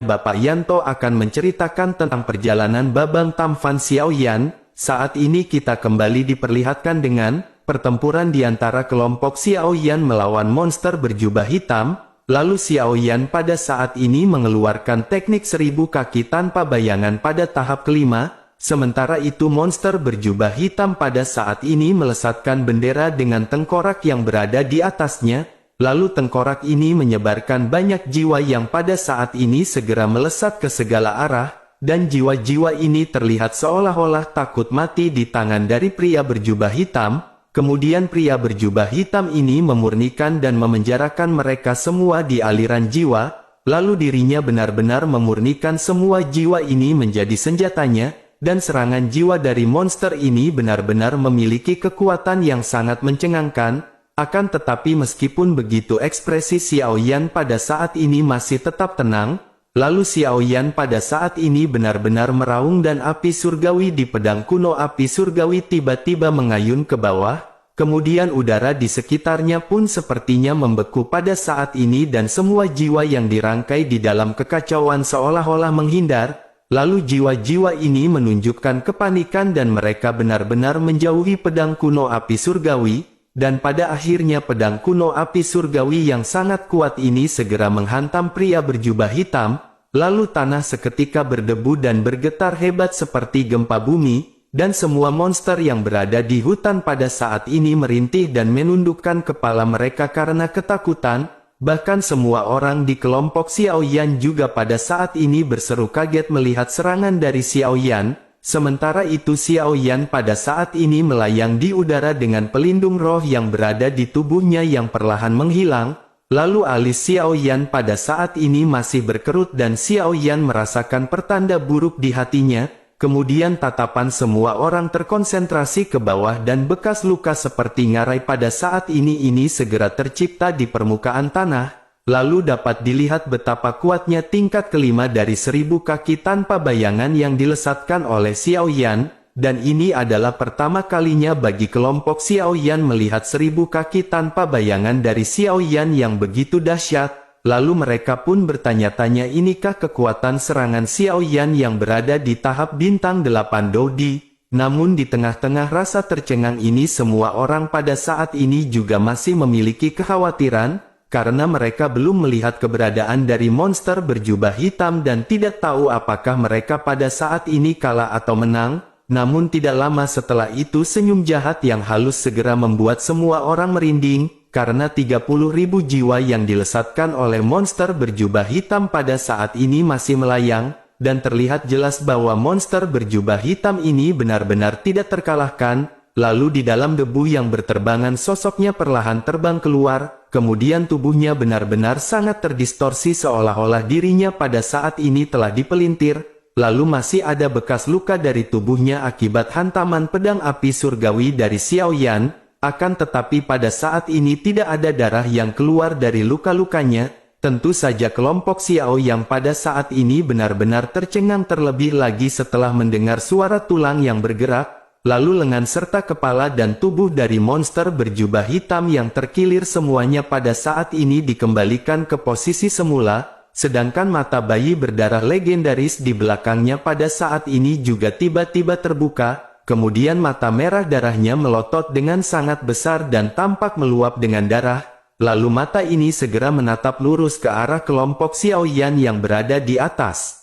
Bapak Yanto akan menceritakan tentang perjalanan Babang Tamfan Xiaoyan. Saat ini kita kembali diperlihatkan dengan pertempuran di antara kelompok Xiaoyan melawan monster berjubah hitam. Lalu Xiaoyan pada saat ini mengeluarkan teknik 1000 kaki tanpa bayangan pada tahap kelima. Sementara itu monster berjubah hitam pada saat ini melesatkan bendera dengan tengkorak yang berada di atasnya. Lalu tengkorak ini menyebarkan banyak jiwa yang pada saat ini segera melesat ke segala arah. Dan jiwa-jiwa ini terlihat seolah-olah takut mati di tangan dari pria berjubah hitam. Kemudian pria berjubah hitam ini memurnikan dan memenjarakan mereka semua di aliran jiwa. Lalu dirinya benar-benar memurnikan semua jiwa ini menjadi senjatanya. Dan serangan jiwa dari monster ini benar-benar memiliki kekuatan yang sangat mencengangkan. Akan tetapi meskipun begitu ekspresi Xiaoyan pada saat ini masih tetap tenang. Lalu Xiaoyan pada saat ini benar-benar meraung dan api surgawi di pedang kuno api surgawi tiba-tiba mengayun ke bawah. Kemudian udara di sekitarnya pun sepertinya membeku pada saat ini dan semua jiwa yang dirangkai di dalam kekacauan seolah-olah menghindar. Lalu jiwa-jiwa ini menunjukkan kepanikan dan mereka benar-benar menjauhi pedang kuno api surgawi. Dan pada akhirnya pedang kuno api surgawi yang sangat kuat ini segera menghantam pria berjubah hitam. Lalu tanah seketika berdebu dan bergetar hebat seperti gempa bumi. Dan semua monster yang berada di hutan pada saat ini merintih dan menundukkan kepala mereka karena ketakutan. Bahkan semua orang di kelompok Xiaoyan juga pada saat ini berseru kaget melihat serangan dari Xiaoyan. Sementara itu Xiaoyan pada saat ini melayang di udara dengan pelindung roh yang berada di tubuhnya yang perlahan menghilang. Lalu alis Xiaoyan pada saat ini masih berkerut dan Xiaoyan merasakan pertanda buruk di hatinya. Kemudian tatapan semua orang terkonsentrasi ke bawah dan bekas luka seperti ngarai pada saat ini segera tercipta di permukaan tanah. Lalu dapat dilihat betapa kuatnya tingkat kelima dari 1000 kaki tanpa bayangan yang dilesatkan oleh Xiaoyan. Dan ini adalah pertama kalinya bagi kelompok Xiaoyan melihat 1000 kaki tanpa bayangan dari Xiaoyan yang begitu dahsyat. Lalu mereka pun bertanya-tanya inikah kekuatan serangan Xiaoyan yang berada di tahap bintang 8 Dodi. Namun di tengah-tengah rasa tercengang ini semua orang pada saat ini juga masih memiliki kekhawatiran. Karena mereka belum melihat keberadaan dari monster berjubah hitam dan tidak tahu apakah mereka pada saat ini kalah atau menang. Namun tidak lama setelah itu senyum jahat yang halus segera membuat semua orang merinding. Karena 30.000 jiwa yang dilesatkan oleh monster berjubah hitam pada saat ini masih melayang, dan terlihat jelas bahwa monster berjubah hitam ini benar-benar tidak terkalahkan. Lalu di dalam debu yang berterbangan sosoknya perlahan terbang keluar, kemudian tubuhnya benar-benar sangat terdistorsi seolah-olah dirinya pada saat ini telah dipelintir. Lalu masih ada bekas luka dari tubuhnya akibat hantaman pedang api surgawi dari Xiaoyan. Akan tetapi pada saat ini tidak ada darah yang keluar dari luka-lukanya. Tentu saja kelompok Xiao yang pada saat ini benar-benar tercengang terlebih lagi setelah mendengar suara tulang yang bergerak. Lalu lengan serta kepala dan tubuh dari monster berjubah hitam yang terkilir semuanya pada saat ini dikembalikan ke posisi semula. Sedangkan mata bayi berdarah legendaris di belakangnya pada saat ini juga tiba-tiba terbuka. Kemudian mata merah darahnya melotot dengan sangat besar dan tampak meluap dengan darah. Lalu mata ini segera menatap lurus ke arah kelompok Xiaoyan yang berada di atas.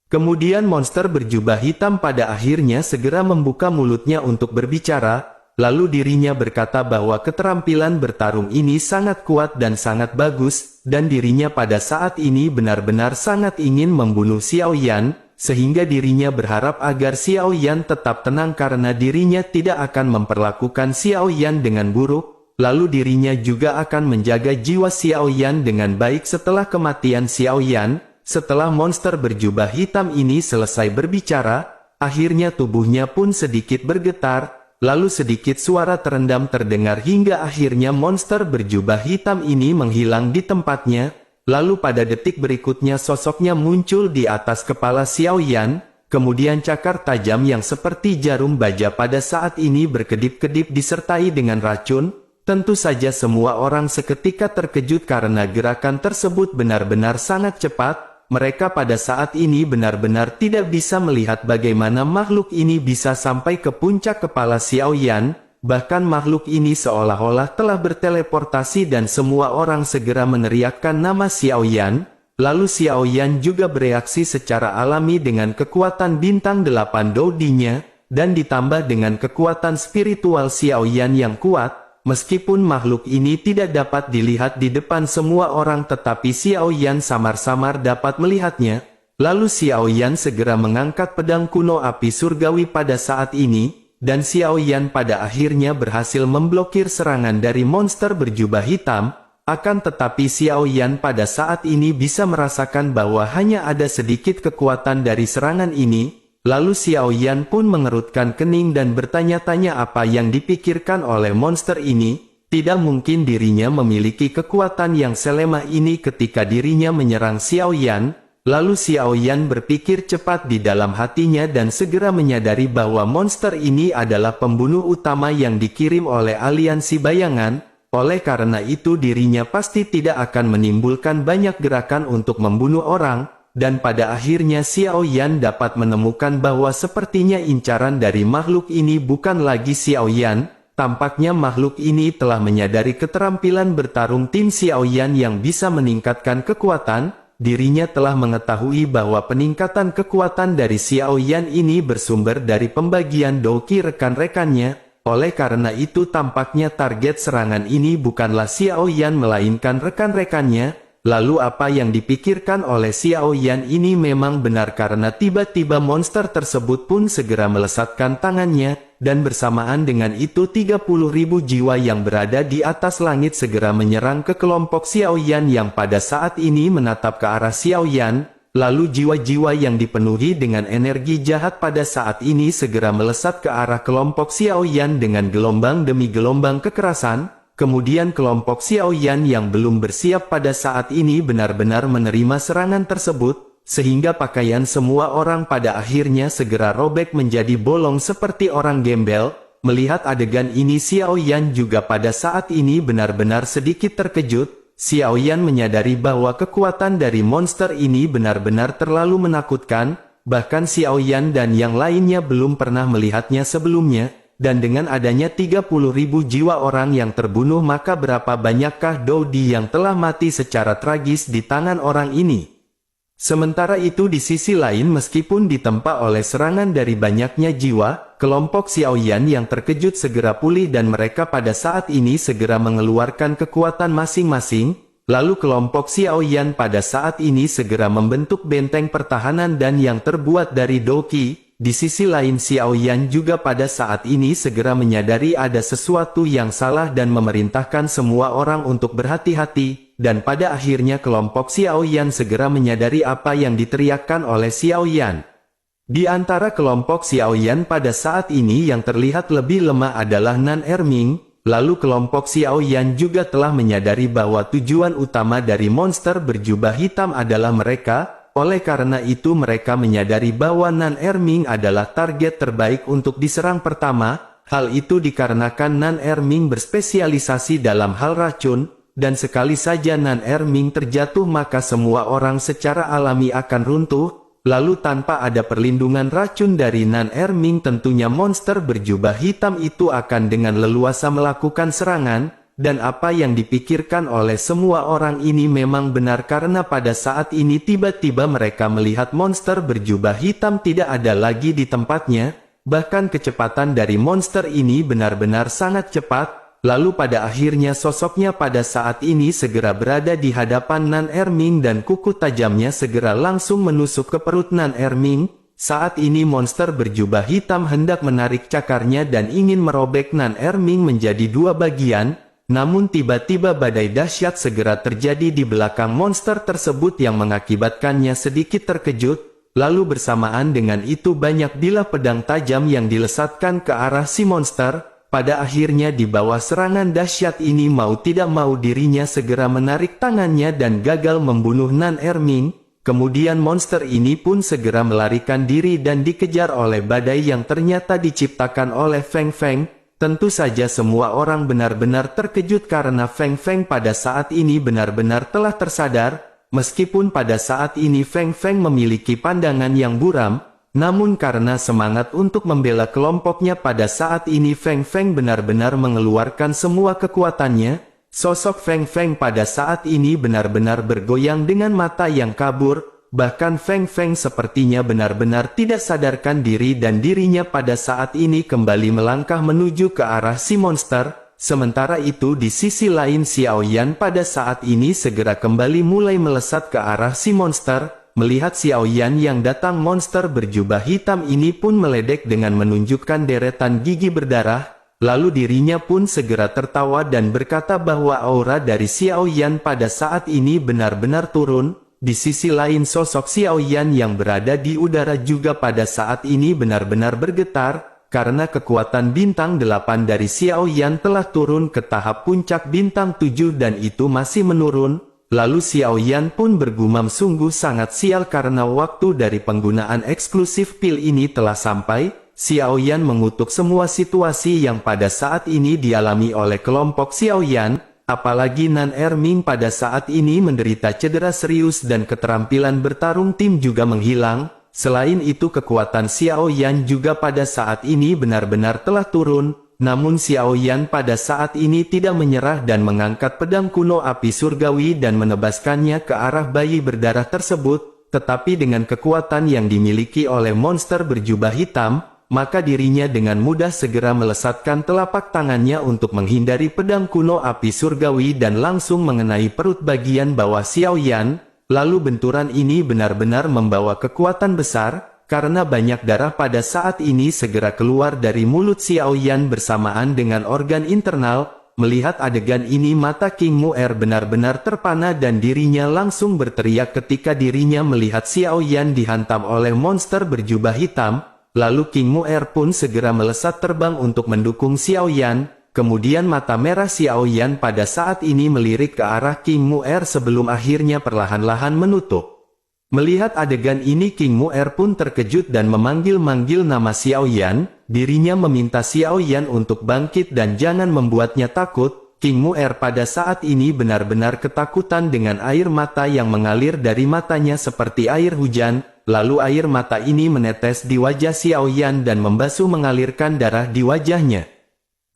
Kemudian monster berjubah hitam pada akhirnya segera membuka mulutnya untuk berbicara. Lalu dirinya berkata bahwa keterampilan bertarung ini sangat kuat dan sangat bagus. Dan dirinya pada saat ini benar-benar sangat ingin membunuh Xiaoyan. Sehingga dirinya berharap agar Xiaoyan tetap tenang karena dirinya tidak akan memperlakukan Xiaoyan dengan buruk. Lalu dirinya juga akan menjaga jiwa Xiaoyan dengan baik setelah kematian Xiaoyan. Setelah monster berjubah hitam ini selesai berbicara, akhirnya tubuhnya pun sedikit bergetar. Lalu sedikit suara terendam terdengar hingga akhirnya monster berjubah hitam ini menghilang di tempatnya. Lalu pada detik berikutnya sosoknya muncul di atas kepala Xiaoyan, kemudian cakar tajam yang seperti jarum baja pada saat ini berkedip-kedip disertai dengan racun. Tentu saja semua orang seketika terkejut karena gerakan tersebut benar-benar sangat cepat. mereka pada saat ini benar-benar tidak bisa melihat bagaimana makhluk ini bisa sampai ke puncak kepala Xiao Yan, bahkan makhluk ini seolah-olah telah berteleportasi dan semua orang segera meneriakkan nama Xiao Yan. Lalu Xiao Yan juga bereaksi secara alami dengan kekuatan bintang 8 Dou-Di-nya, dan ditambah dengan kekuatan spiritual Xiao Yan yang kuat. Meskipun makhluk ini tidak dapat dilihat di depan semua orang tetapi Xiao Yan samar-samar dapat melihatnya. Lalu Xiao Yan segera mengangkat pedang kuno api surgawi pada saat ini, dan Xiao Yan pada akhirnya berhasil memblokir serangan dari monster berjubah hitam. Akan tetapi Xiao Yan pada saat ini bisa merasakan bahwa hanya ada sedikit kekuatan dari serangan ini. Lalu Xiao Yan pun mengerutkan kening dan bertanya-tanya apa yang dipikirkan oleh monster ini. Tidak mungkin dirinya memiliki kekuatan yang selemah ini ketika dirinya menyerang Xiao Yan. Lalu Xiao Yan berpikir cepat di dalam hatinya dan segera menyadari bahwa monster ini adalah pembunuh utama yang dikirim oleh aliansi bayangan. Oleh karena itu dirinya pasti tidak akan menimbulkan banyak gerakan untuk membunuh orang. Dan pada akhirnya Xiao Yan dapat menemukan bahwa sepertinya incaran dari makhluk ini bukan lagi Xiao Yan. Tampaknya makhluk ini telah menyadari keterampilan bertarung tim Xiao Yan yang bisa meningkatkan kekuatan. Dirinya telah mengetahui bahwa peningkatan kekuatan dari Xiao Yan ini bersumber dari pembagian Douqi rekan-rekannya. Oleh karena itu tampaknya target serangan ini bukanlah Xiao Yan melainkan rekan-rekannya. Lalu apa yang dipikirkan oleh Xiao Yan ini memang benar karena tiba-tiba monster tersebut pun segera melesatkan tangannya, dan bersamaan dengan itu 30.000 jiwa yang berada di atas langit segera menyerang ke kelompok Xiao Yan yang pada saat ini menatap ke arah Xiao Yan. Lalu jiwa-jiwa yang dipenuhi dengan energi jahat pada saat ini segera melesat ke arah kelompok Xiao Yan dengan gelombang demi gelombang kekerasan. Kemudian kelompok Xiao Yan yang belum bersiap pada saat ini benar-benar menerima serangan tersebut, sehingga pakaian semua orang pada akhirnya segera robek menjadi bolong seperti orang gembel. Melihat adegan ini Xiao Yan juga pada saat ini benar-benar sedikit terkejut. Xiao Yan menyadari bahwa kekuatan dari monster ini benar-benar terlalu menakutkan, bahkan Xiao Yan dan yang lainnya belum pernah melihatnya sebelumnya. Dan dengan adanya 30.000 jiwa orang yang terbunuh maka berapa banyakkah Dou-Di yang telah mati secara tragis di tangan orang ini. Sementara itu di sisi lain meskipun ditempa oleh serangan dari banyaknya jiwa, kelompok Xiao Yan yang terkejut segera pulih dan mereka pada saat ini segera mengeluarkan kekuatan masing-masing. Lalu kelompok Xiao Yan pada saat ini segera membentuk benteng pertahanan dan yang terbuat dari Douqi. Di sisi lain Xiao Yan juga pada saat ini segera menyadari ada sesuatu yang salah dan memerintahkan semua orang untuk berhati-hati, dan pada akhirnya kelompok Xiao Yan segera menyadari apa yang diteriakkan oleh Xiao Yan. Di antara kelompok Xiao Yan pada saat ini yang terlihat lebih lemah adalah Nan Erming, lalu kelompok Xiao Yan juga telah menyadari bahwa tujuan utama dari monster berjubah hitam adalah mereka. Oleh karena itu mereka menyadari bahwa Nan Erming adalah target terbaik untuk diserang pertama. Hal itu dikarenakan Nan Erming berspesialisasi dalam hal racun, dan sekali saja Nan Erming terjatuh maka semua orang secara alami akan runtuh. Lalu tanpa ada perlindungan racun dari Nan Erming tentunya monster berjubah hitam itu akan dengan leluasa melakukan serangan. Dan apa yang dipikirkan oleh semua orang ini memang benar karena pada saat ini tiba-tiba mereka melihat monster berjubah hitam tidak ada lagi di tempatnya. Bahkan kecepatan dari monster ini benar-benar sangat cepat. Lalu pada akhirnya sosoknya pada saat ini segera berada di hadapan Nan Erming dan kuku tajamnya segera langsung menusuk ke perut Nan Erming. Saat ini monster berjubah hitam hendak menarik cakarnya dan ingin merobek Nan Erming menjadi dua bagian. Namun tiba-tiba badai dahsyat segera terjadi di belakang monster tersebut yang mengakibatkannya sedikit terkejut. Lalu bersamaan dengan itu banyak bilah pedang tajam yang dilesatkan ke arah si monster. Pada akhirnya di bawah serangan dahsyat ini mau tidak mau dirinya segera menarik tangannya dan gagal membunuh Nan Erming. Kemudian monster ini pun segera melarikan diri dan dikejar oleh badai yang ternyata diciptakan oleh Feng Feng. Tentu saja semua orang benar-benar terkejut karena Feng Feng pada saat ini benar-benar telah tersadar. Meskipun pada saat ini Feng Feng memiliki pandangan yang buram, namun karena semangat untuk membela kelompoknya pada saat ini Feng Feng benar-benar mengeluarkan semua kekuatannya. Sosok Feng Feng pada saat ini benar-benar bergoyang dengan mata yang kabur, bahkan Feng Feng sepertinya benar-benar tidak sadarkan diri dan dirinya pada saat ini kembali melangkah menuju ke arah si monster. Sementara itu di sisi lain Xiao Yan pada saat ini segera kembali mulai melesat ke arah si monster. Melihat Xiao Yan yang datang, monster berjubah hitam ini pun meledek dengan menunjukkan deretan gigi berdarah. Lalu dirinya pun segera tertawa dan berkata bahwa aura dari Xiao Yan pada saat ini benar-benar turun. Di sisi lain sosok Xiao Yan yang berada di udara juga pada saat ini benar-benar bergetar. Karena kekuatan bintang 8 dari Xiao Yan telah turun ke tahap puncak bintang 7 dan itu masih menurun. Lalu Xiao Yan pun bergumam sungguh sangat sial karena waktu dari penggunaan eksklusif pil ini telah sampai. Xiao Yan mengutuk semua situasi yang pada saat ini dialami oleh kelompok Xiao Yan. Apalagi Nan Erming pada saat ini menderita cedera serius dan keterampilan bertarung tim juga menghilang. Selain itu kekuatan Xiao Yan juga pada saat ini benar-benar telah turun, namun Xiao Yan pada saat ini tidak menyerah dan mengangkat pedang kuno api surgawi dan menebaskannya ke arah bayi berdarah tersebut, tetapi dengan kekuatan yang dimiliki oleh monster berjubah hitam, maka dirinya dengan mudah segera melesatkan telapak tangannya untuk menghindari pedang kuno api surgawi dan langsung mengenai perut bagian bawah Xiao Yan. Lalu benturan ini benar-benar membawa kekuatan besar, karena banyak darah pada saat ini segera keluar dari mulut Xiao Yan bersamaan dengan organ internal. Melihat adegan ini mata King Mu'er benar-benar terpana dan dirinya langsung berteriak ketika dirinya melihat Xiao Yan dihantam oleh monster berjubah hitam. Lalu King Mu'er pun segera melesat terbang untuk mendukung Xiao Yan. Kemudian mata merah Xiao Yan pada saat ini melirik ke arah King Mu'er sebelum akhirnya perlahan-lahan menutup. Melihat adegan ini King Mu'er pun terkejut dan memanggil-manggil nama Xiao Yan. Dirinya meminta Xiao Yan untuk bangkit dan jangan membuatnya takut. King Mu'er pada saat ini benar-benar ketakutan dengan air mata yang mengalir dari matanya seperti air hujan. Lalu air mata ini menetes di wajah Xiao Yan dan membasuh mengalirkan darah di wajahnya.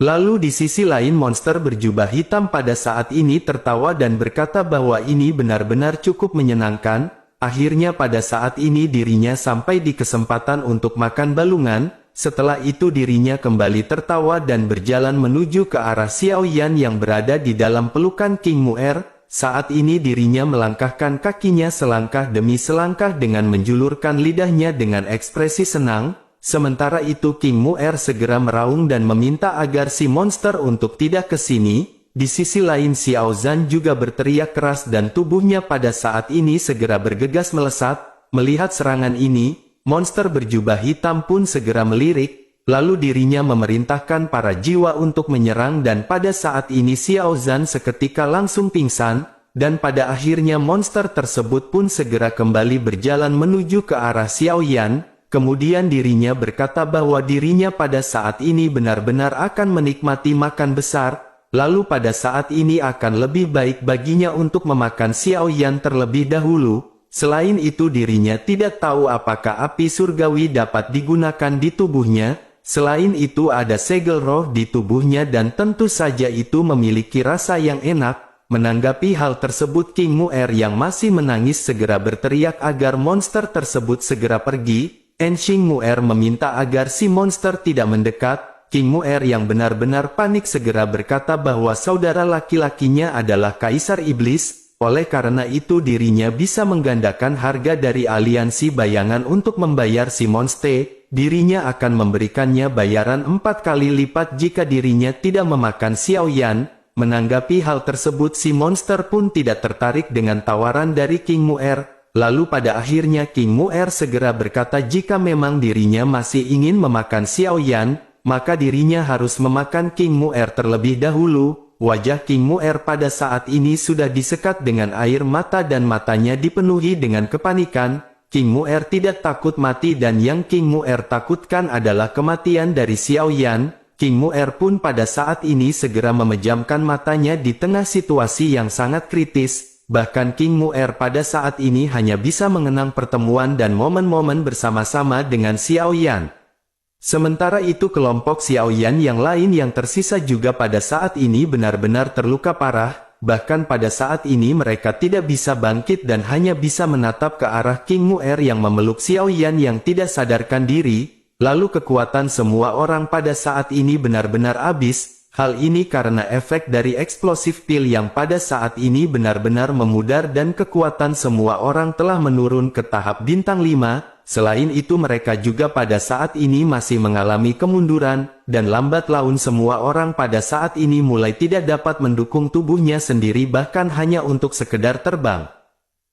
Lalu di sisi lain monster berjubah hitam pada saat ini tertawa dan berkata bahwa ini benar-benar cukup menyenangkan. Akhirnya pada saat ini dirinya sampai di kesempatan untuk makan balungan. Setelah itu dirinya kembali tertawa dan berjalan menuju ke arah Xiao Yan yang berada di dalam pelukan King Mu'er. Saat ini dirinya melangkahkan kakinya selangkah demi selangkah dengan menjulurkan lidahnya dengan ekspresi senang. Sementara itu King Mu'er segera meraung dan meminta agar si monster untuk tidak ke sini. Di sisi lain Xiao Zhan juga berteriak keras dan tubuhnya pada saat ini segera bergegas melesat. Melihat serangan ini, monster berjubah hitam pun segera melirik. Lalu dirinya memerintahkan para jiwa untuk menyerang dan pada saat ini Xiao Zhan seketika langsung pingsan. Dan pada akhirnya monster tersebut pun segera kembali berjalan menuju ke arah Xiao Yan. Kemudian dirinya berkata bahwa dirinya pada saat ini benar-benar akan menikmati makan besar, lalu pada saat ini akan lebih baik baginya untuk memakan Xiao Yan terlebih dahulu. Selain itu dirinya tidak tahu apakah api surgawi dapat digunakan di tubuhnya, selain itu ada segel roh di tubuhnya dan tentu saja itu memiliki rasa yang enak. Menanggapi hal tersebut King Mu'er yang masih menangis segera berteriak agar monster tersebut segera pergi. Enshing Mu'er meminta agar si monster tidak mendekat. King Mu'er yang benar-benar panik segera berkata bahwa saudara laki-lakinya adalah Kaisar Iblis. Oleh karena itu dirinya bisa menggandakan harga dari aliansi bayangan untuk membayar si monster. Dirinya akan memberikannya bayaran 4 kali lipat jika dirinya tidak memakan Xiao Yan. Menanggapi hal tersebut si monster pun tidak tertarik dengan tawaran dari King Mu'er. Lalu pada akhirnya King Mu'er segera berkata jika memang dirinya masih ingin memakan Xiao Yan, maka dirinya harus memakan King Mu'er terlebih dahulu. Wajah King Mu'er pada saat ini sudah disekat dengan air mata dan matanya dipenuhi dengan kepanikan. King Mu'er tidak takut mati dan yang King Mu'er takutkan adalah kematian dari Xiao Yan. King Mu'er pun pada saat ini segera memejamkan matanya di tengah situasi yang sangat kritis. bahkan King Mu'er pada saat ini hanya bisa mengenang pertemuan dan momen-momen bersama-sama dengan Xiao Yan. Sementara itu kelompok Xiao Yan yang lain yang tersisa juga pada saat ini benar-benar terluka parah, bahkan pada saat ini mereka tidak bisa bangkit dan hanya bisa menatap ke arah King Mu'er yang memeluk Xiao Yan yang tidak sadarkan diri, lalu kekuatan semua orang pada saat ini benar-benar habis. Hal ini karena efek dari eksplosif pil yang pada saat ini benar-benar memudar dan kekuatan semua orang telah menurun ke tahap bintang 5, selain itu mereka juga pada saat ini masih mengalami kemunduran, dan lambat laun semua orang pada saat ini mulai tidak dapat mendukung tubuhnya sendiri bahkan hanya untuk sekedar terbang.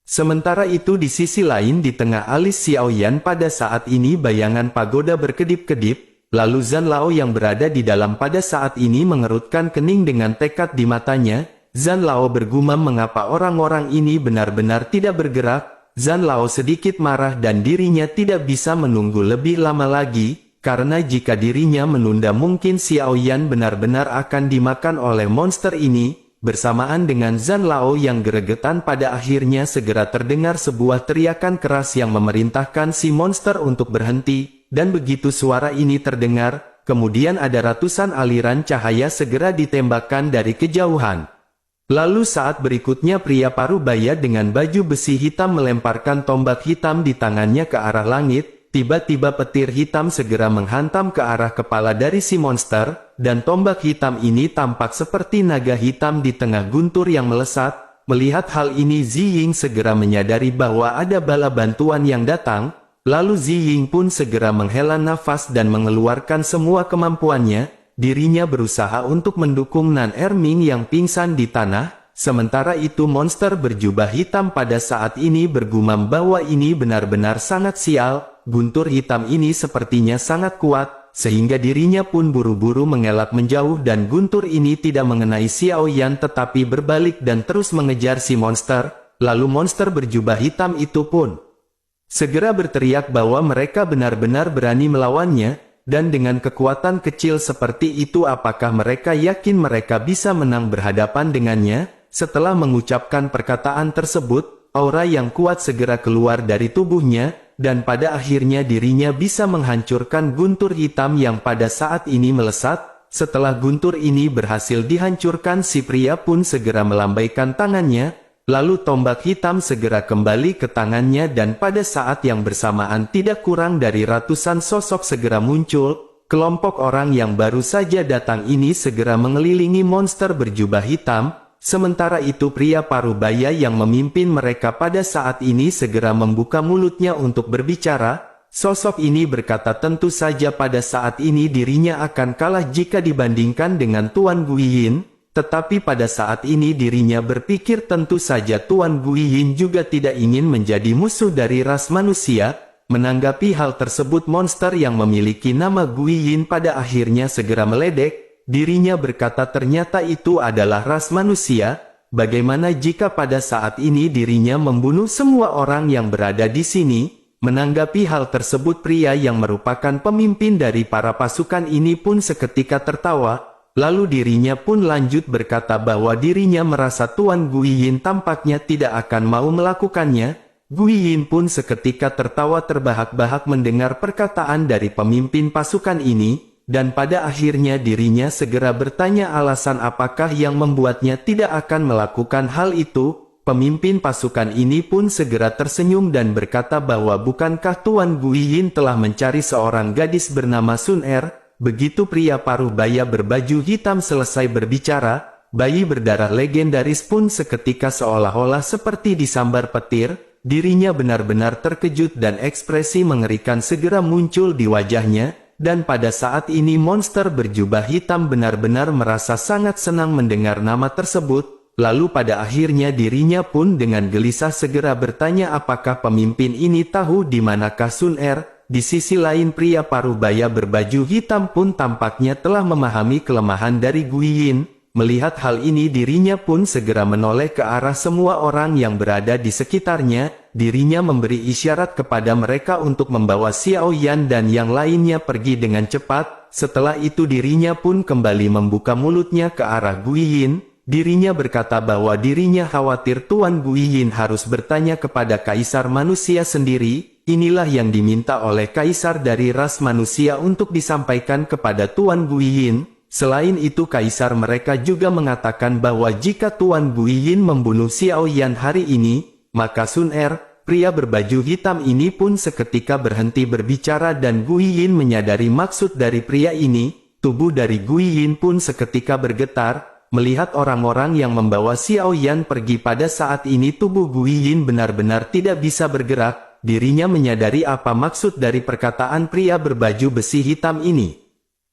Sementara itu di sisi lain di tengah alis Xiao Yan pada saat ini bayangan pagoda berkedip-kedip. Lalu Zhan Lao yang berada di dalam pada saat ini mengerutkan kening dengan tekad di matanya. Zhan Lao bergumam mengapa orang-orang ini benar-benar tidak bergerak. Zhan Lao sedikit marah dan dirinya tidak bisa menunggu lebih lama lagi, karena jika dirinya menunda mungkin Xiao Yan benar-benar akan dimakan oleh monster ini. Bersamaan dengan Zhan Lao yang geregetan pada akhirnya segera terdengar sebuah teriakan keras yang memerintahkan si monster untuk berhenti. Dan begitu suara ini terdengar, kemudian ada ratusan aliran cahaya segera ditembakkan dari kejauhan. Lalu saat berikutnya pria parubaya dengan baju besi hitam melemparkan tombak hitam di tangannya ke arah langit, tiba-tiba petir hitam segera menghantam ke arah kepala dari si monster, dan tombak hitam ini tampak seperti naga hitam di tengah guntur yang melesat. Melihat hal ini Zi Ying segera menyadari bahwa ada bala bantuan yang datang. Lalu Zi Ying pun segera menghela nafas dan mengeluarkan semua kemampuannya, dirinya berusaha untuk mendukung Nan Erming yang pingsan di tanah, sementara itu monster berjubah hitam pada saat ini bergumam bahwa ini benar-benar sangat sial, guntur hitam ini sepertinya sangat kuat, sehingga dirinya pun buru-buru mengelak menjauh dan guntur ini tidak mengenai Xiao Yan tetapi berbalik dan terus mengejar si monster, lalu monster berjubah hitam itu pun segera berteriak bahwa mereka benar-benar berani melawannya, dan dengan kekuatan kecil seperti itu apakah mereka yakin mereka bisa menang berhadapan dengannya? Setelah mengucapkan perkataan tersebut, aura yang kuat segera keluar dari tubuhnya, dan pada akhirnya dirinya bisa menghancurkan guntur hitam yang pada saat ini melesat. Setelah guntur ini berhasil dihancurkan si pria pun segera melambaikan tangannya, lalu tombak hitam segera kembali ke tangannya dan pada saat yang bersamaan tidak kurang dari ratusan sosok segera muncul. Kelompok orang yang baru saja datang ini segera mengelilingi monster berjubah hitam, sementara itu pria parubaya yang memimpin mereka pada saat ini segera membuka mulutnya untuk berbicara. Sosok ini berkata tentu saja pada saat ini dirinya akan kalah jika dibandingkan dengan Tuan Guiyin. Tetapi pada saat ini dirinya berpikir tentu saja Tuan Guiyin juga tidak ingin menjadi musuh dari ras manusia. Menanggapi hal tersebut monster yang memiliki nama Guiyin pada akhirnya segera meledek. Dirinya berkata ternyata itu adalah ras manusia. Bagaimana jika pada saat ini dirinya membunuh semua orang yang berada di sini? Menanggapi hal tersebut pria yang merupakan pemimpin dari para pasukan ini pun seketika tertawa. Lalu dirinya pun lanjut berkata bahwa dirinya merasa Tuan Guiyin tampaknya tidak akan mau melakukannya. Guiyin pun seketika tertawa terbahak-bahak mendengar perkataan dari pemimpin pasukan ini, dan pada akhirnya dirinya segera bertanya alasan apakah yang membuatnya tidak akan melakukan hal itu. Pemimpin pasukan ini pun segera tersenyum dan berkata bahwa bukankah Tuan Guiyin telah mencari seorang gadis bernama Sun Er. Begitu pria parubaya berbaju hitam selesai berbicara, bayi berdarah legendaris pun seketika seolah-olah seperti disambar petir, dirinya benar-benar terkejut dan ekspresi mengerikan segera muncul di wajahnya, dan pada saat ini monster berjubah hitam benar-benar merasa sangat senang mendengar nama tersebut, lalu pada akhirnya dirinya pun dengan gelisah segera bertanya apakah pemimpin ini tahu di manakah Sun Er. Di sisi lain pria parubaya berbaju hitam pun tampaknya telah memahami kelemahan dari Guiyin. Melihat hal ini dirinya pun segera menoleh ke arah semua orang yang berada di sekitarnya. Dirinya memberi isyarat kepada mereka untuk membawa Xiao Yan dan yang lainnya pergi dengan cepat. Setelah itu dirinya pun kembali membuka mulutnya ke arah Guiyin. Dirinya berkata bahwa dirinya khawatir Tuan Guiyin harus bertanya kepada kaisar manusia sendiri. Inilah yang diminta oleh kaisar dari ras manusia untuk disampaikan kepada Tuan Guiyin. Selain itu kaisar mereka juga mengatakan bahwa jika Tuan Guiyin membunuh Xiao Yan hari ini, maka Sun Er, pria berbaju hitam ini pun seketika berhenti berbicara dan Guiyin menyadari maksud dari pria ini. Tubuh dari Guiyin pun seketika bergetar. Melihat orang-orang yang membawa Xiao Yan pergi pada saat ini tubuh Guiyin benar-benar tidak bisa bergerak, dirinya menyadari apa maksud dari perkataan pria berbaju besi hitam ini.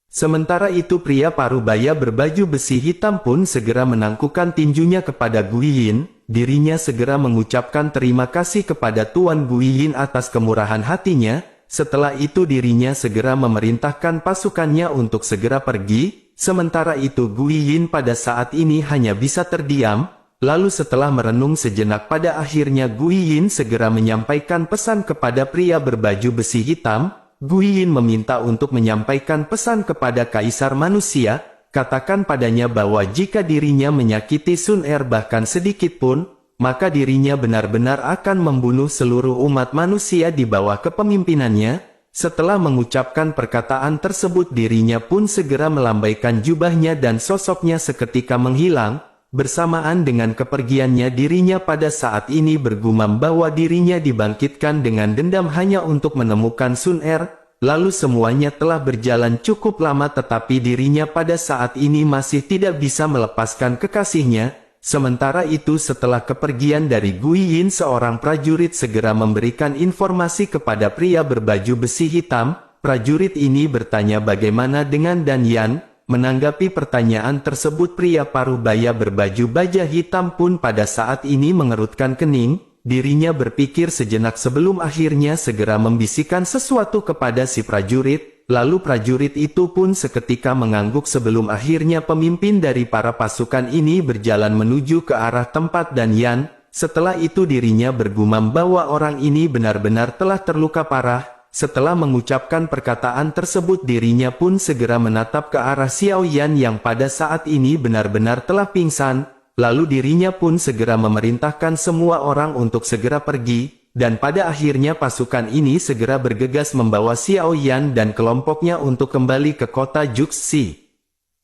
Sementara itu pria parubaya berbaju besi hitam pun segera menangkupkan tinjunya kepada Guiyin, dirinya segera mengucapkan terima kasih kepada Tuan Guiyin atas kemurahan hatinya. Setelah itu dirinya segera memerintahkan pasukannya untuk segera pergi. Sementara itu Guiyin pada saat ini hanya bisa terdiam, lalu setelah merenung sejenak pada akhirnya Guiyin segera menyampaikan pesan kepada pria berbaju besi hitam. Guiyin meminta untuk menyampaikan pesan kepada kaisar manusia, katakan padanya bahwa jika dirinya menyakiti Sun Er bahkan sedikit pun, maka dirinya benar-benar akan membunuh seluruh umat manusia di bawah kepemimpinannya. Setelah mengucapkan perkataan tersebut dirinya pun segera melambaikan jubahnya dan sosoknya seketika menghilang. Bersamaan dengan kepergiannya dirinya pada saat ini bergumam bahwa dirinya dibangkitkan dengan dendam hanya untuk menemukan Sun Er. Lalu semuanya telah berjalan cukup lama tetapi dirinya pada saat ini masih tidak bisa melepaskan kekasihnya. Sementara itu setelah kepergian dari Guiyin seorang prajurit segera memberikan informasi kepada pria berbaju besi hitam. Prajurit ini bertanya bagaimana dengan Dan Yan. Menanggapi pertanyaan tersebut pria parubaya berbaju baja hitam pun pada saat ini mengerutkan kening. Dirinya berpikir sejenak sebelum akhirnya segera membisikkan sesuatu kepada si prajurit. Lalu prajurit itu pun seketika mengangguk sebelum akhirnya pemimpin dari para pasukan ini berjalan menuju ke arah tempat Dan Yan. Setelah itu dirinya bergumam bahwa orang ini benar-benar telah terluka parah. Setelah mengucapkan perkataan tersebut dirinya pun segera menatap ke arah Xiao Yan yang pada saat ini benar-benar telah pingsan. Lalu dirinya pun segera memerintahkan semua orang untuk segera pergi. Dan pada akhirnya pasukan ini segera bergegas membawa Xiao Yan dan kelompoknya untuk kembali ke kota Juxi.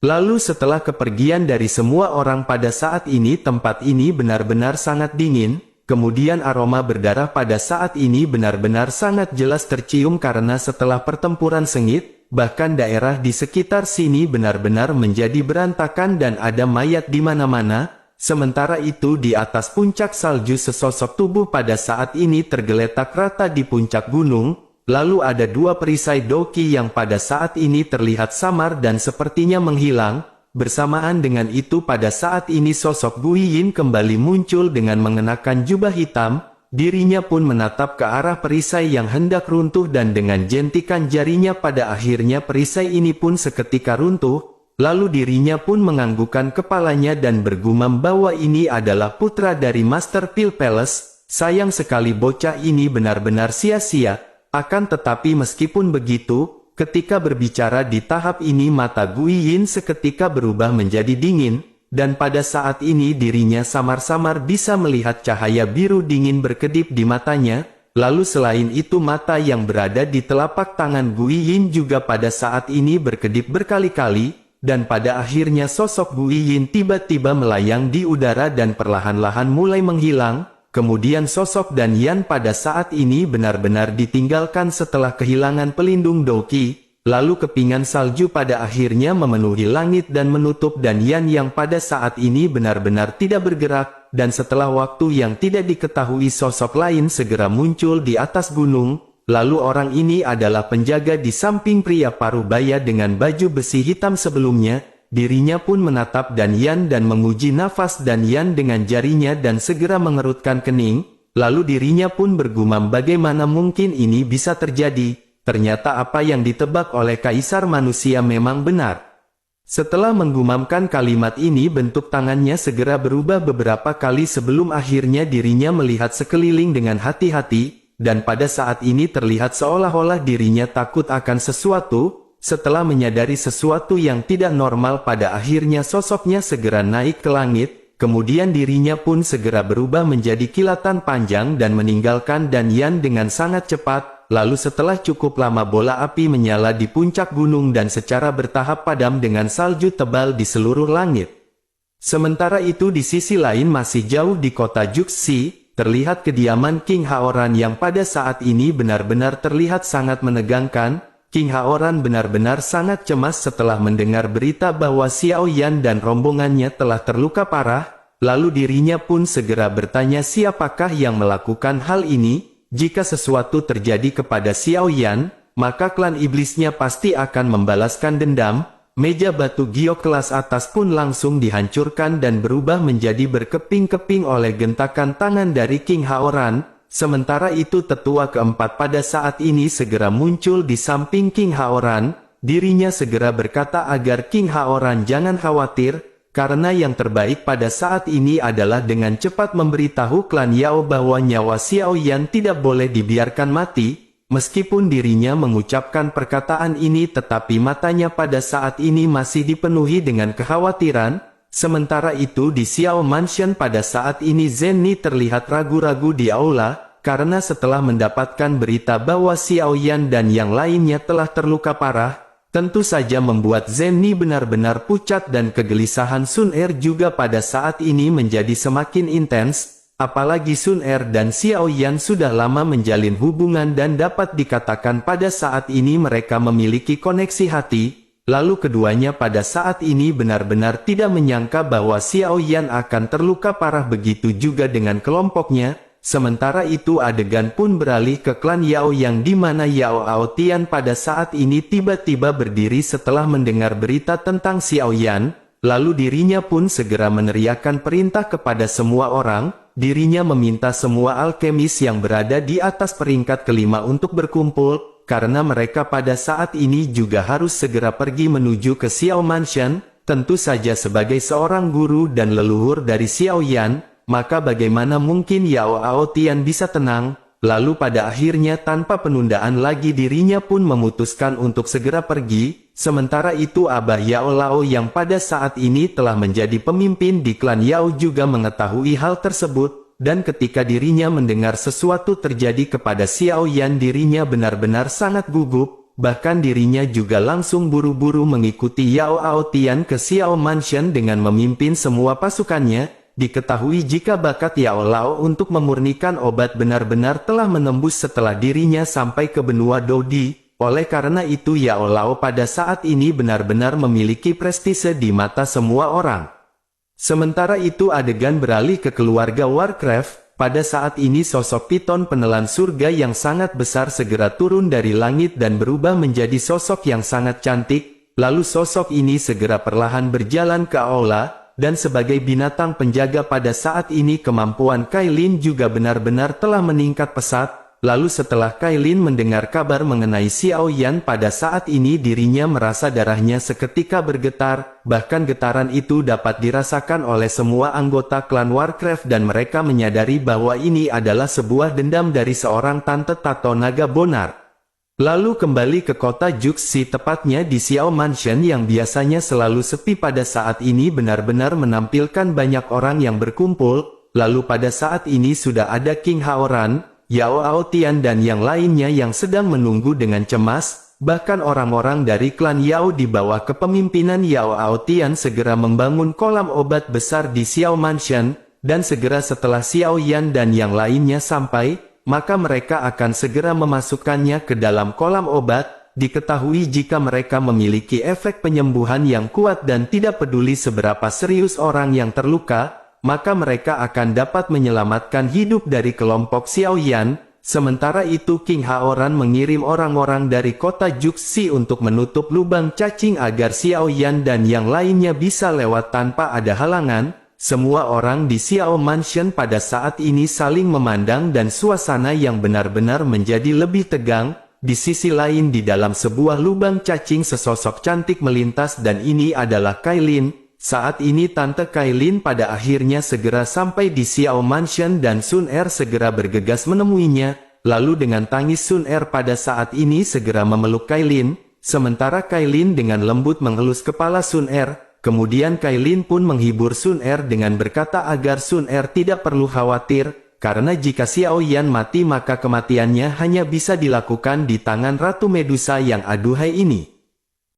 Lalu setelah kepergian dari semua orang pada saat ini tempat ini benar-benar sangat dingin. Kemudian aroma berdarah pada saat ini benar-benar sangat jelas tercium karena setelah pertempuran sengit, bahkan daerah di sekitar sini benar-benar menjadi berantakan dan ada mayat di mana-mana. Sementara itu di atas puncak salju sesosok tubuh pada saat ini tergeletak rata di puncak gunung. Lalu ada dua perisai doki yang pada saat ini terlihat samar dan sepertinya menghilang. Bersamaan dengan itu pada saat ini sosok Guiyin kembali muncul dengan mengenakan jubah hitam. Dirinya pun menatap ke arah perisai yang hendak runtuh dan dengan jentikan jarinya pada akhirnya perisai ini pun seketika runtuh. Lalu dirinya pun menganggukkan kepalanya dan bergumam bahwa ini adalah putra dari Master Pil Palace. Sayang sekali bocah ini benar-benar sia-sia. Akan tetapi meskipun begitu, ketika berbicara di tahap ini mata Guiyin seketika berubah menjadi dingin. Dan pada saat ini dirinya samar-samar bisa melihat cahaya biru dingin berkedip di matanya. Lalu selain itu mata yang berada di telapak tangan Guiyin juga pada saat ini berkedip berkali-kali. Dan pada akhirnya sosok Guiyin tiba-tiba melayang di udara dan perlahan-lahan mulai menghilang. Kemudian sosok Dan Yan pada saat ini benar-benar ditinggalkan setelah kehilangan pelindung doki. Lalu kepingan salju pada akhirnya memenuhi langit dan menutup Dan Yan yang pada saat ini benar-benar tidak bergerak. Dan setelah waktu yang tidak diketahui sosok lain segera muncul di atas gunung. Lalu orang ini adalah penjaga di samping pria parubaya dengan baju besi hitam sebelumnya. Dirinya pun menatap Dan Yan dan menguji nafas Dan Yan dengan jarinya dan segera mengerutkan kening. Lalu dirinya pun bergumam bagaimana mungkin ini bisa terjadi. Ternyata apa yang ditebak oleh kaisar manusia memang benar. Setelah menggumamkan kalimat ini bentuk tangannya segera berubah beberapa kali sebelum akhirnya dirinya melihat sekeliling dengan hati-hati. Dan pada saat ini terlihat seolah-olah dirinya takut akan sesuatu. setelah menyadari sesuatu yang tidak normal pada akhirnya sosoknya segera naik ke langit, kemudian dirinya pun segera berubah menjadi kilatan panjang dan meninggalkan Dan Yan dengan sangat cepat, lalu setelah cukup lama bola api menyala di puncak gunung dan secara bertahap padam dengan salju tebal di seluruh langit. Sementara itu di sisi lain masih jauh di kota Juxi, terlihat kediaman King Haoran yang pada saat ini benar-benar terlihat sangat menegangkan. King Haoran benar-benar sangat cemas setelah mendengar berita bahwa Xiao Yan dan rombongannya telah terluka parah, lalu dirinya pun segera bertanya siapakah yang melakukan hal ini. Jika sesuatu terjadi kepada Xiao Yan, maka klan iblisnya pasti akan membalaskan dendam. Meja batu giok kelas atas pun langsung dihancurkan dan berubah menjadi berkeping-keping oleh gentakan tangan dari King Haoran. Sementara itu tetua keempat pada saat ini segera muncul di samping King Haoran. Dirinya segera berkata agar King Haoran jangan khawatir, karena yang terbaik pada saat ini adalah dengan cepat memberitahu klan Yao bahwa nyawa Xiao Yan tidak boleh dibiarkan mati. Meskipun dirinya mengucapkan perkataan ini tetapi matanya pada saat ini masih dipenuhi dengan kekhawatiran. Sementara itu di Xiao Mansion pada saat ini Zenny terlihat ragu-ragu di aula, karena setelah mendapatkan berita bahwa Xiao Yan dan yang lainnya telah terluka parah, tentu saja membuat Zenny benar-benar pucat dan kegelisahan Sun Er juga pada saat ini menjadi semakin intens. Apalagi Sun Er dan Xiao Yan sudah lama menjalin hubungan dan dapat dikatakan pada saat ini mereka memiliki koneksi hati. Lalu keduanya pada saat ini benar-benar tidak menyangka bahwa Xiao Yan akan terluka parah, begitu juga dengan kelompoknya. Sementara itu adegan pun beralih ke klan Yao yang dimana Yao Aotian pada saat ini tiba-tiba berdiri setelah mendengar berita tentang Xiao Yan. Lalu dirinya pun segera meneriakkan perintah kepada semua orang. Dirinya meminta semua alkemis yang berada di atas peringkat kelima untuk berkumpul. Karena mereka pada saat ini juga harus segera pergi menuju ke Xiao Mansion, tentu saja sebagai seorang guru dan leluhur dari Xiao Yan, maka bagaimana mungkin Yao Aotian bisa tenang. Lalu pada akhirnya tanpa penundaan lagi dirinya pun memutuskan untuk segera pergi. Sementara itu Abah Yao Lao yang pada saat ini telah menjadi pemimpin di klan Yao juga mengetahui hal tersebut. Dan ketika dirinya mendengar sesuatu terjadi kepada Xiao Yan, dirinya benar-benar sangat gugup. Bahkan dirinya juga langsung buru-buru mengikuti Yao Aotian ke Xiao Mansion dengan memimpin semua pasukannya. Diketahui jika bakat Yao Lao untuk memurnikan obat benar-benar telah menembus setelah dirinya sampai ke benua Dodi. Oleh karena itu Yao Lao pada saat ini benar-benar memiliki prestise di mata semua orang. Sementara itu adegan beralih ke keluarga Warcraft. Pada saat ini sosok piton penelan surga yang sangat besar segera turun dari langit dan berubah menjadi sosok yang sangat cantik. Lalu sosok ini segera perlahan berjalan ke aula, dan sebagai binatang penjaga pada saat ini kemampuan Kailin juga benar-benar telah meningkat pesat. Lalu setelah Kailin mendengar kabar mengenai Xiao Yan, pada saat ini dirinya merasa darahnya seketika bergetar. Bahkan getaran itu dapat dirasakan oleh semua anggota klan Warcraft dan mereka menyadari bahwa ini adalah sebuah dendam dari seorang tante tato naga bonar. Lalu kembali ke kota Juxi, tepatnya di Xiao Mansion yang biasanya selalu sepi pada saat ini benar-benar menampilkan banyak orang yang berkumpul. Lalu pada saat ini sudah ada King Haoran, Yao Aotian dan yang lainnya yang sedang menunggu dengan cemas. Bahkan orang-orang dari klan Yao di bawah kepemimpinan Yao Aotian segera membangun kolam obat besar di Xiao Mansion, dan segera setelah Xiao Yan dan yang lainnya sampai, maka mereka akan segera memasukkannya ke dalam kolam obat. Diketahui jika mereka memiliki efek penyembuhan yang kuat dan tidak peduli seberapa serius orang yang terluka, maka mereka akan dapat menyelamatkan hidup dari kelompok Xiao Yan. Sementara itu King Haoran mengirim orang-orang dari kota Juxi untuk menutup lubang cacing agar Xiao Yan dan yang lainnya bisa lewat tanpa ada halangan. Semua orang di Xiao Mansion pada saat ini saling memandang dan suasana yang benar-benar menjadi lebih tegang. Di sisi lain di dalam sebuah lubang cacing sesosok cantik melintas dan ini adalah Kailin. Saat ini Tante Kailin pada akhirnya segera sampai di Xiao Mansion dan Sun Er segera bergegas menemuinya. Lalu dengan tangis Sun Er pada saat ini segera memeluk Kailin. Sementara Kailin dengan lembut mengelus kepala Sun Er, kemudian Kailin pun menghibur Sun Er dengan berkata agar Sun Er tidak perlu khawatir, karena jika Xiao Yan mati maka kematiannya hanya bisa dilakukan di tangan Ratu Medusa yang aduhai ini.